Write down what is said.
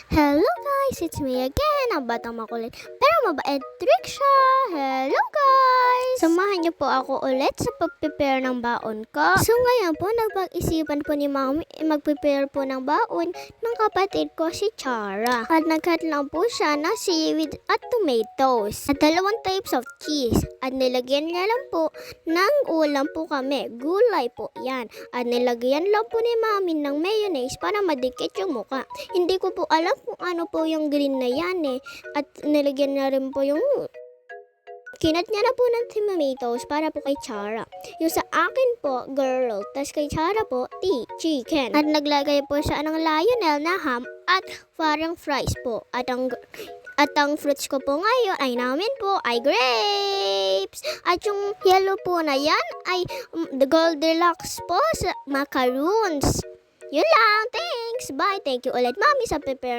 Hello guys, it's me again, ang batang makulit pero mabait trick siya. Hello guys! Samahan niyo po ako ulit sa pag-prepare ng baon ko. So ngayon po, nagpag-isipan po ni Mami mag-prepare po ng baon ng kapatid ko si Chara. At nag-cut lang po siya ng seaweed at tomatoes. At 2 types of cheese. At nilagyan niya lang po ng ulam po kami. Gulay po yan. At nilagyan lang po ni Mami ng mayonnaise para madikit yung muka. Hindi ko po alam kung ano po yung green na yan eh. At nilagyan na rin po yung kinat niya na po ng tomatoes para po kay Chara. Yung sa akin po, girl. Tas kay Chara po, chicken. At naglagay po siya ng Lionel na ham at parang fries po. At ang fruits ko po ngayon ay namin po ay grapes. At yung yellow po na yan ay the Goldilocks po sa macaroons. Yun lang. Thanks. Bye. Thank you ulit, Mami, sa prepare